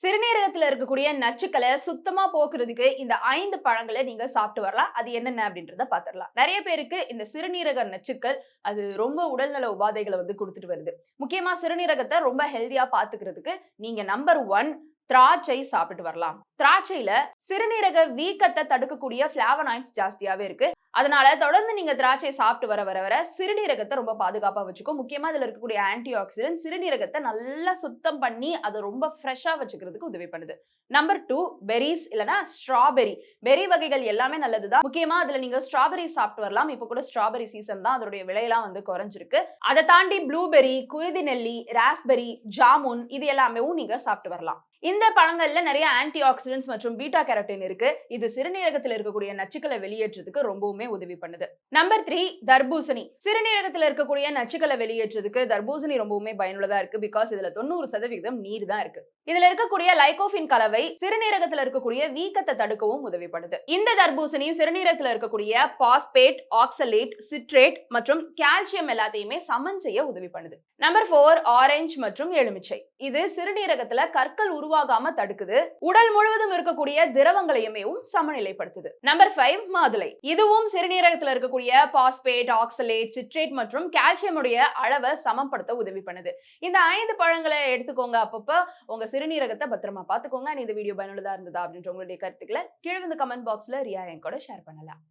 சிறுநீரகத்துல இருக்கக்கூடிய நச்சுக்களை சுத்தமா போக்குறதுக்கு இந்த 5 பழங்களை நீங்க சாப்பிட்டு வரலாம். அது என்னென்ன அப்படின்றத பாத்துரலாம். நிறைய பேருக்கு இந்த சிறுநீரக நச்சுக்கள் அது ரொம்ப உடல்நல உபாதைகளை குடுத்துட்டு வருது. முக்கியமா சிறுநீரகத்தை ரொம்ப ஹெல்தியா பாத்துக்கிறதுக்கு நீங்க நம்பர் 1 திராட்சை சாப்பிட்டு வரலாம். திராட்சையில சிறுநீரக வீக்கத்தை தடுக்கக்கூடிய பிளாவனாய்ட்ஸ் ஜாஸ்தியாவே இருக்கு. அதனால தொடர்ந்து நீங்க திராட்சை சாப்பிட்டு வர சிறுநீரகத்தை ரொம்ப பாதுகாப்பா வச்சுக்கும். முக்கியமா இதுல இருக்கக்கூடிய ஆன்டி ஆக்சிடென்ட் சிறுநீரகத்தை நல்லா சுத்தம் பண்ணி அதை ரொம்ப ஃப்ரெஷ்ஷா வச்சுக்கிறதுக்கு உதவி பண்ணுது. நம்பர் 2 பெரிஸ் இல்லனா ஸ்ட்ராபெரி. பெரி வகைகள் எல்லாமே நல்லதுதான். முக்கியமா அதுல நீங்க ஸ்ட்ராபெரி சாப்பிட்டு வரலாம். இப்போ கூட ஸ்ட்ராபெரி சீசன் தான். அதோட விலையெல்லாம் குறைஞ்சிருக்கு. அதை தாண்டி ப்ளூபெரி, குருதி நெல்லி, ராஸ்பெரி, ஜாமுன் இது எல்லாமே நீங்க சாப்பிட்டு வரலாம். இந்த பழங்கள்ல நிறைய ஆன்டி ஆக்சிடென்ட்ஸ் மற்றும் பீட்டா கேரோட்டின் இருக்கு. இது சிறுநீரகத்தில் இருக்கக்கூடிய நச்சுக்களை வெளியேற்றதுக்கு ரொம்பவுமே உதவி பண்ணுது. நம்பர் 3 தர்பூசணி. சிறுநீரகத்தில் இருக்கக்கூடிய நச்சுக்களை வெளியேற்றதுக்கு தர்பூசணி ரொம்பவுமே பயனுள்ளதா இருக்கு. பிகாஸ் இதுல 90% நீர் தான் இருக்கு. இதுல இருக்கக்கூடிய லைகோபின் கலவை சிறுநீரகத்தில் இருக்கக்கூடிய வீக்கத்தை தடுக்கவும் உதவி பண்ணுது. இந்த தர்பூசணி சிறுநீரகத்தில் இருக்கக்கூடிய பாஸ்பேட், ஆக்சலேட், சிட்ரேட் மற்றும் கால்சியம் எல்லாத்தையுமே சமன் செய்ய உதவி பண்ணுது. நம்பர் 4 ஆரஞ்சு மற்றும் எலுமிச்சை. இது சிறுநீரகத்துல கற்கள் உருவாகாம தடுக்குது. உடல் முழுவதும் இருக்கக்கூடிய திரவங்களையுமே சமநிலைப்படுத்துது. நம்பர் 5 மாதுளை. இதுவும் சிறுநீரகத்துல இருக்கக்கூடிய பாஸ்பேட், ஆக்சலேட், சிட்ரேட் மற்றும் கால்சியம் உடைய அளவை சமப்படுத்த உதவி பண்ணுது. இந்த 5 பழங்களை எடுத்துக்கோங்க. அப்பப்ப உங்க சிறுநீரகத்தை பத்திரமா பாத்துக்கோங்க. இந்த வீடியோ பயனுள்ளதா இருந்ததா அப்படின்ற உங்களுடைய கருத்துக்களை கீழே கமெண்ட் பாக்ஸ்ல ரியா என் கூட ஷேர் பண்ணலாம்.